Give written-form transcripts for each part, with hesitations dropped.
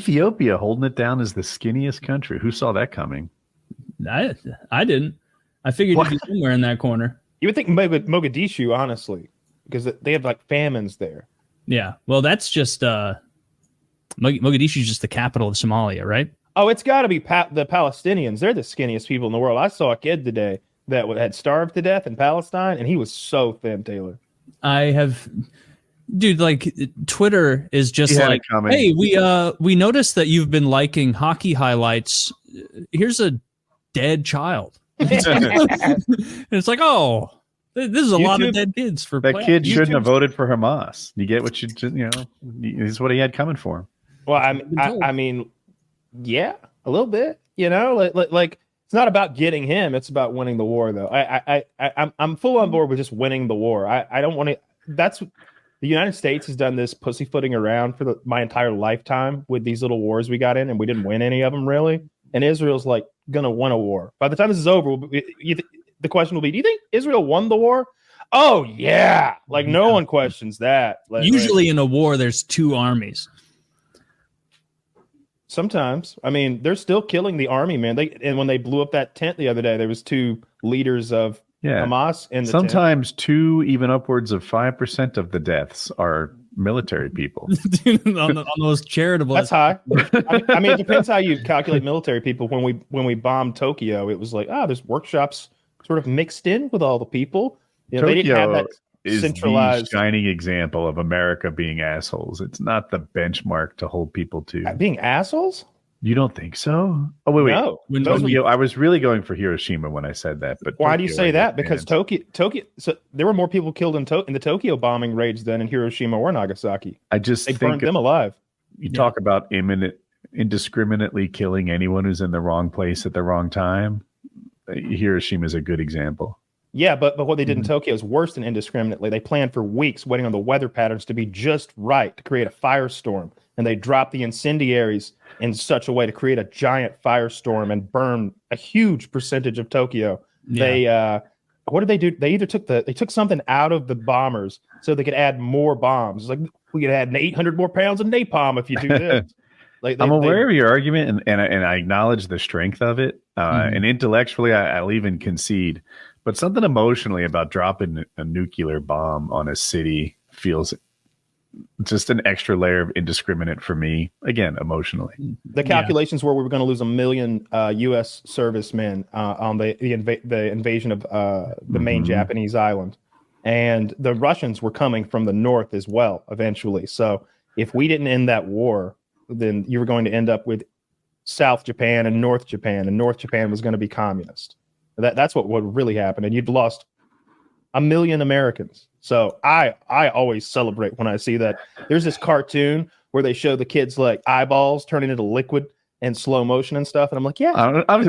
Ethiopia holding it down as the skinniest country. Who saw that coming? I didn't. I figured you'd be somewhere in that corner. You would think Mogadishu, honestly, because they have like famines there. Yeah. Well, that's just Mogadishu is just the capital of Somalia, right? Oh, it's got to be the Palestinians. They're the skinniest people in the world. I saw a kid today that had starved to death in Palestine, and he was so thin, Taylor. Dude, like Twitter is just like, hey, we noticed that you've been liking hockey highlights. Here's a dead child. And it's like, oh, this is a lot of dead kids for that kid shouldn't have voted for Hamas. You get what this is what he had coming for him. Well, I mean, yeah, a little bit. Like it's not about getting him; it's about winning the war. Though I'm full on board with just winning the war. I don't want to. That's the United States has done this pussyfooting around for my entire lifetime with these little wars we got in, and we didn't win any of them really. And Israel's like gonna win a war. By the time this is over, the question will be: do you think Israel won the war? Oh yeah, like no one questions that. Usually in a war, there's two armies. Sometimes, I mean, they're still killing the army, man. And when they blew up that tent the other day, there was two leaders of Hamas in the sometimes tent. 2, even upwards of 5% of the deaths are military people. on those charitable. That's high. I mean, it depends how you calculate military people. When we bombed Tokyo, it was like, there's workshops sort of mixed in with all the people. Tokyo they didn't have that is centralized. The shining example of America being assholes. It's not the benchmark to hold people to. Being assholes? You don't think so? Oh, wait. No. Tokyo, I was really going for Hiroshima when I said that. But why do you say that? Because Tokyo. So there were more people killed in the Tokyo bombing raids than in Hiroshima or Nagasaki. I just they burned them alive. You talk about indiscriminately killing anyone who's in the wrong place at the wrong time. Hiroshima is a good example. Yeah, but what they did in Tokyo is worse than indiscriminately. They planned for weeks, waiting on the weather patterns to be just right to create a firestorm. And they dropped the incendiaries in such a way to create a giant firestorm and burn a huge percentage of Tokyo. Yeah. They what did they do? They either took something out of the bombers so they could add more bombs. It's like we could add 800 more pounds of napalm if you do this. I'm aware of your argument, and I acknowledge the strength of it. And intellectually, I'll even concede. But something emotionally about dropping a nuclear bomb on a city feels just an extra layer of indiscriminate for me. Again, emotionally. The calculations were we were going to lose 1 million U.S. servicemen on the invasion of the main Japanese island. And the Russians were coming from the north as well eventually. So if we didn't end that war, then you were going to end up with South Japan and North Japan. And North Japan was going to be communist. That's what would really happen, and you'd lost 1 million Americans. So I always celebrate when I see that. There's this cartoon where they show the kids like eyeballs turning into liquid and slow motion and stuff, and I'm like,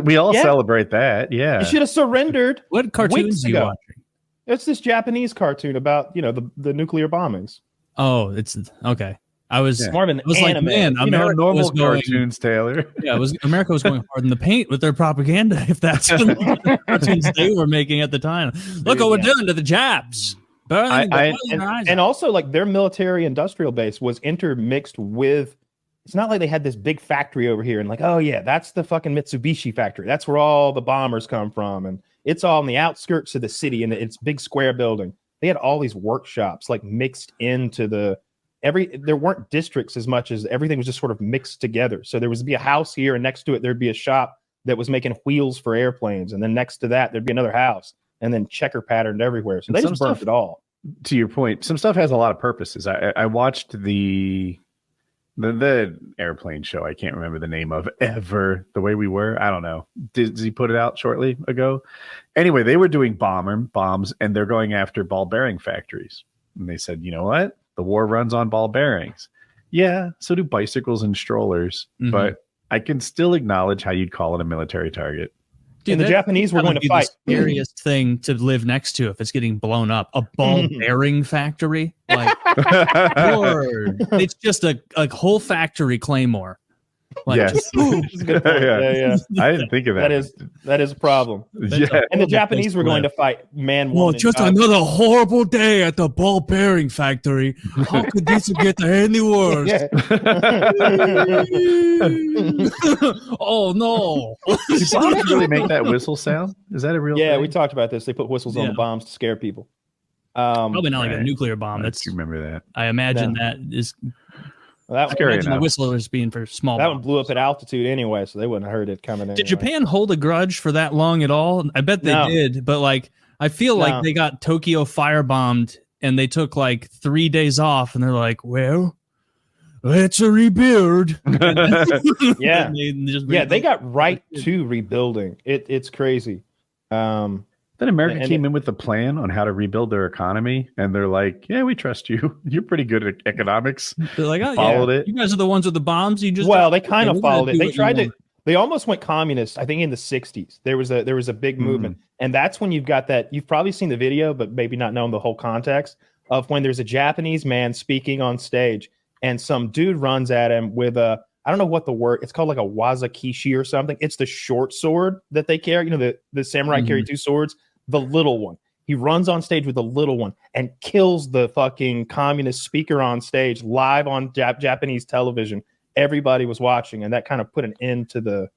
we all celebrate that. Yeah, you should have surrendered. What cartoons are you watching? It's this Japanese cartoon about the nuclear bombings. Oh, it's okay. I was more of an anime. Like, man, America normal was going, cartoons, Taylor. Yeah, America was going hard in the paint with their propaganda. If that's the cartoons they were making at the time. Look what we're doing to the Japs. And also, like, their military industrial base was intermixed with. It's not like they had this big factory over here and like, oh yeah, that's the fucking Mitsubishi factory. That's where all the bombers come from, and it's all on the outskirts of the city in its big square building. They had all these workshops like mixed into there weren't districts as much as everything was just sort of mixed together. So there would be a house here, and next to it, there'd be a shop that was making wheels for airplanes. And then next to that, there'd be another house, and then checker patterned everywhere. So they just burnt it all. To your point, some stuff has a lot of purposes. I watched the airplane show. I can't remember the name of ever. The Way We Were. I don't know. Did he put it out shortly ago? Anyway, they were doing bombs, and they're going after ball bearing factories. And they said, you know what? The war runs on ball bearings. Yeah, so do bicycles and strollers. But I can still acknowledge how you'd call it a military target. Dude, and the Japanese were going to fight. The scariest thing to live next to if it's getting blown up. A ball bearing factory? Like, Lord, it's just a whole factory claymore. Like, yes. That's a good point. Yeah. I didn't think of that. That is a problem. Yeah. And the Japanese were going to fight man, well, woman, just another horrible day at the ball bearing factory. How could this get any worse? Oh no! Did bombs really make that whistle sound? Is that a real? Yeah, thing? we talked about this. They put whistles on the bombs to scare people. Probably not like a nuclear bomb. That's remember that. I imagine that is. Well, that scary enough. The whistlers being for small. That bombs. one blew up at altitude anyway, so they wouldn't have heard it coming in. Did Japan hold a grudge for that long at all? I bet they did, but like I feel like they got Tokyo firebombed and they took like 3 days off, and they're like, "Well, let's rebuild." They got right to rebuilding. It's crazy. Then America came in with a plan on how to rebuild their economy, and they're like, "Yeah, we trust you. You're pretty good at economics." They're like, "Oh, followed it. You guys are the ones with the bombs. You just they kind of followed it. They tried to. They almost went communist. I think in the 60s there was a big movement, and that's when you've got that. You've probably seen the video, but maybe not known the whole context of when there's a Japanese man speaking on stage, and some dude runs at him with a. I don't know what the word. It's called like a wazakishi or something. It's the short sword that they carry. You know, the samurai carry two swords. The little one. He runs on stage with the little one and kills the fucking communist speaker on stage live on Japanese television. Everybody was watching, and that kind of put an end to the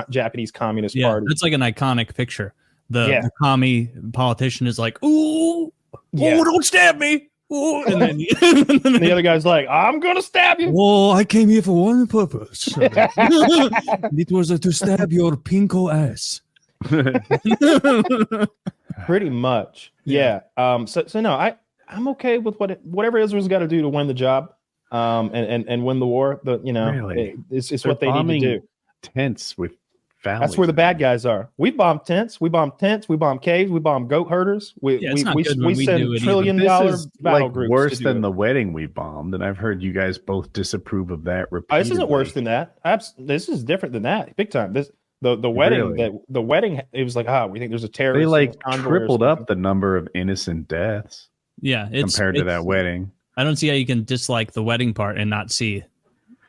Japanese Communist Party. It's like an iconic picture. The commie politician is like, "Ooh, don't stab me." Ooh. And then the other guy's like, "I'm gonna stab you." Well, I came here for one purpose. It was to stab your pinko ass. Pretty much. So no, I'm okay with whatever Israel's got to do to win the job and win the war. It's what they need to do. Tents with families. That's where the bad guys are. We bomb tents, we bomb caves, we bomb goat herders. We send $1 trillion battle groups. Worse than the wedding we bombed, and I've heard you guys both disapprove of that repeatedly. This isn't worse than that. This is different than that. Big time. The wedding, the wedding, it was like, we think there's a terrorist. They like tripled up the number of innocent deaths. Yeah, compared to that wedding. I don't see how you can dislike the wedding part and not see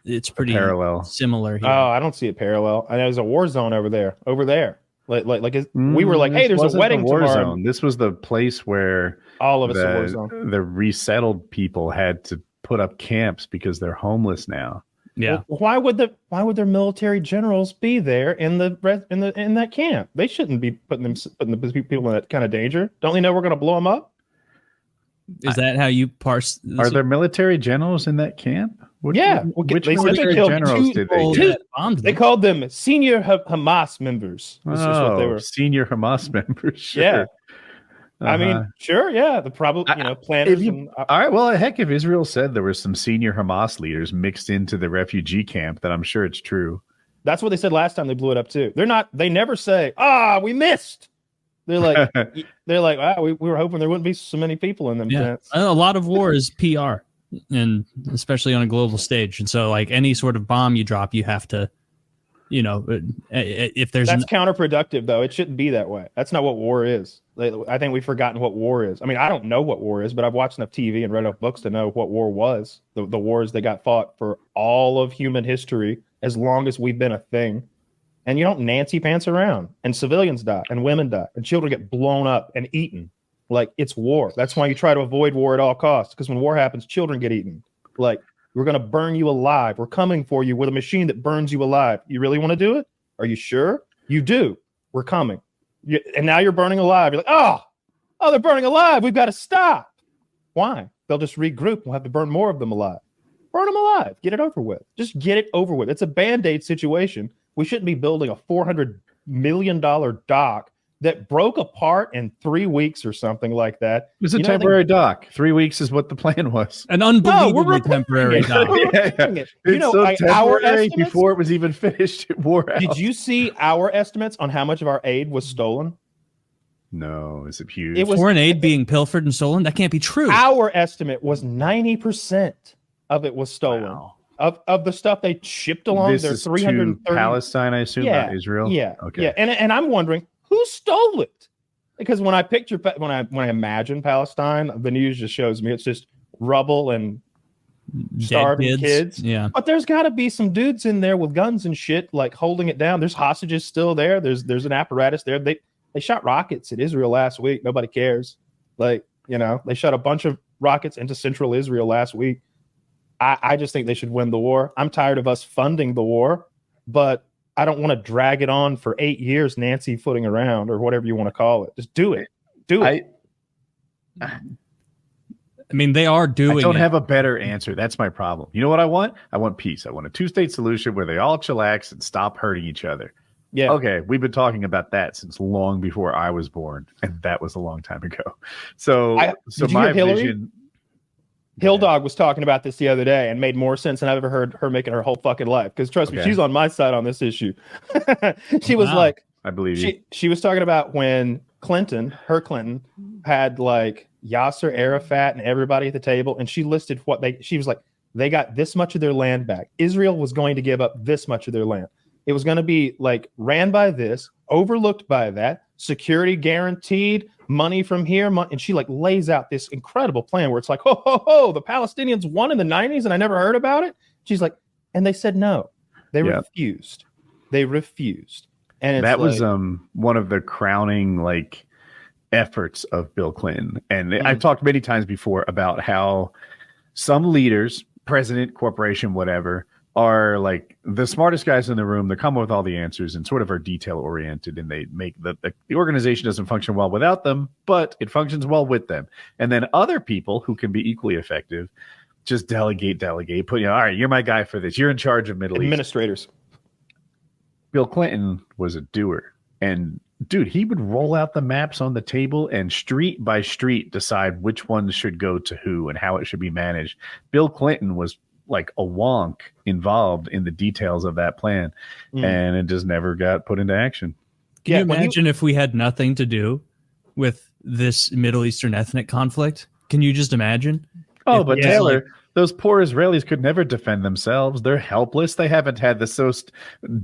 it's pretty parallel, similar here. Oh, I don't see it parallel. And there's a war zone over there. We were like, hey, there's a wedding war tomorrow. Zone. This was the place where all of us are war zone. The resettled people had to put up camps because they're homeless now. Yeah. Well, why would their military generals be there in that camp? They shouldn't be putting the people in that kind of danger. Don't they know we're going to blow them up? Is that how you parse? Are there military generals in that camp? Which military generals did they get? They called them senior Hamas members. This is what they were. Senior Hamas members. Sure. Yeah. I mean, sure, yeah. The problem, planners. All right, well, heck, if Israel said there were some senior Hamas leaders mixed into the refugee camp, then I'm sure it's true. That's what they said last time they blew it up too. They never say, we missed. They're like, we were hoping there wouldn't be so many people in them tents. A lot of war is PR, and especially on a global stage. And so, like any sort of bomb you drop, you have to, if there's that's counterproductive, though. It shouldn't be that way. That's not what war is. I think we've forgotten what war is. I mean, I don't know what war is, but I've watched enough TV and read enough books to know what war was. The wars that got fought for all of human history, as long as we've been a thing. And you don't Nancy pants around, and civilians die, and women die, and children get blown up and eaten. Like, it's war. That's why you try to avoid war at all costs, because when war happens, children get eaten. Like, we're going to burn you alive. We're coming for you with a machine that burns you alive. You really want to do it? Are you sure? You do. We're coming. And now you're burning alive. You're like, oh, they're burning alive. We've got to stop. Why? They'll just regroup. We'll have to burn more of them alive. Burn them alive. Get it over with. Just get it over with. It's a Band-Aid situation. We shouldn't be building a $400 million dock that broke apart in 3 weeks or something like that. It was a temporary dock. 3 weeks is what the plan was. An unbelievably temporary dock. It's so temporary before it was even finished. It wore out. Did you see our estimates on how much of our aid was stolen? No, is it huge? Foreign aid being pilfered and stolen? That can't be true. Our estimate was 90% of it was stolen. Wow. Of the stuff they shipped along this their is 330 to Palestine, I assume, not Israel. Yeah. Okay. Yeah. And I'm wondering who stole it, because when I imagine Palestine, the news just shows me it's just rubble and starving kids. Yeah. But there's got to be some dudes in there with guns and shit, like holding it down. There's hostages still there. There's an apparatus there. They shot rockets at Israel last week. Nobody cares. Like, they shot a bunch of rockets into central Israel last week. I just think they should win the war. I'm tired of us funding the war, but I don't want to drag it on for 8 years, Nancy footing around or whatever you want to call it. Just do it. Do it. I mean, they are doing I don't have a better answer. That's my problem. You know what I want? I want peace. I want a 2-state solution where they all chillax and stop hurting each other. Yeah. Okay, we've been talking about that since long before I was born, and that was a long time ago. So my vision. Hill Dog was talking about this the other day and made more sense than I've ever heard her make in her whole fucking life. Because trust me, she's on my side on this issue. She was like, I believe you. She was talking about when Clinton had like Yasser Arafat and everybody at the table, and she listed she was like, they got this much of their land back. Israel was going to give up this much of their land. It was going to be like ran by this, overlooked by that, security guaranteed, money from here. And she like lays out this incredible plan where it's like, the Palestinians won in the 90s and I never heard about it. She's like, and they said no. They refused. They refused. And that was one of the crowning like efforts of Bill Clinton. And I've talked many times before about how some leaders, president, corporation, whatever, are like the smartest guys in the room. They come up with all the answers and sort of are detail oriented, and they make the organization doesn't function well without them, but it functions well with them. And then other people who can be equally effective just delegate, put, all right, you're my guy for this. You're in charge of Middle East. Administrators. Bill Clinton was a doer. And dude, he would roll out the maps on the table and street by street decide which ones should go to who and how it should be managed. Bill Clinton was like a wonk involved in the details of that plan, and it just never got put into action. Can you imagine if we had nothing to do with this Middle Eastern ethnic conflict? Can you just imagine? Oh, but Taylor, those poor Israelis could never defend themselves. They're helpless. They haven't had the most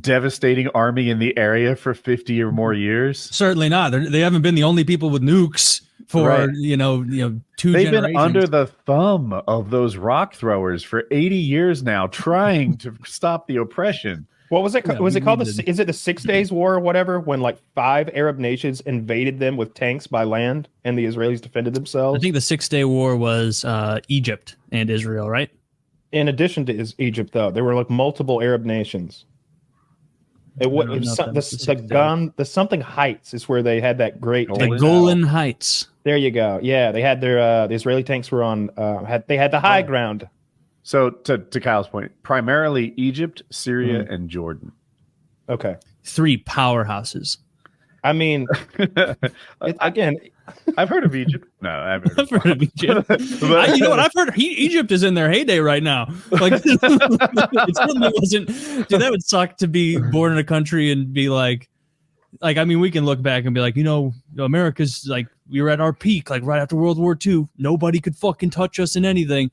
devastating army in the area for 50 or more years. Certainly not. They haven't been the only people with nukes for 2 They've been under the thumb of those rock throwers for 80 years now, trying to stop the oppression. What was it? Was it called is it the 6 Days War or whatever? When like 5 Arab nations invaded them with tanks by land, and the Israelis defended themselves. I think the 6 Day War was Egypt and Israel, right? In addition to Egypt, though, there were like multiple Arab nations. It was the something Heights is where they had that great Golan Heights. There you go. Yeah, they had their the Israeli tanks were on they had the high ground. So to Kyle's point, primarily Egypt, Syria, and Jordan. Okay. 3 powerhouses. I mean, again, I've heard of Egypt. No, I've heard of Egypt. You know what? I've heard Egypt is in their heyday right now. Like, it certainly wasn't. Dude, that would suck to be born in a country and be like, I mean, we can look back and be like, America's like, we were at our peak, like right after World War II. Nobody could fucking touch us in anything.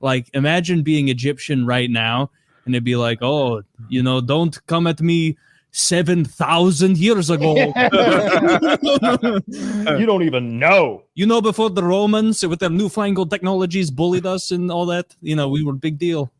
Like, imagine being Egyptian right now, and it'd be like, don't come at me 7,000 years ago. You don't even know. Before the Romans with their newfangled technologies bullied us and all that, we were a big deal.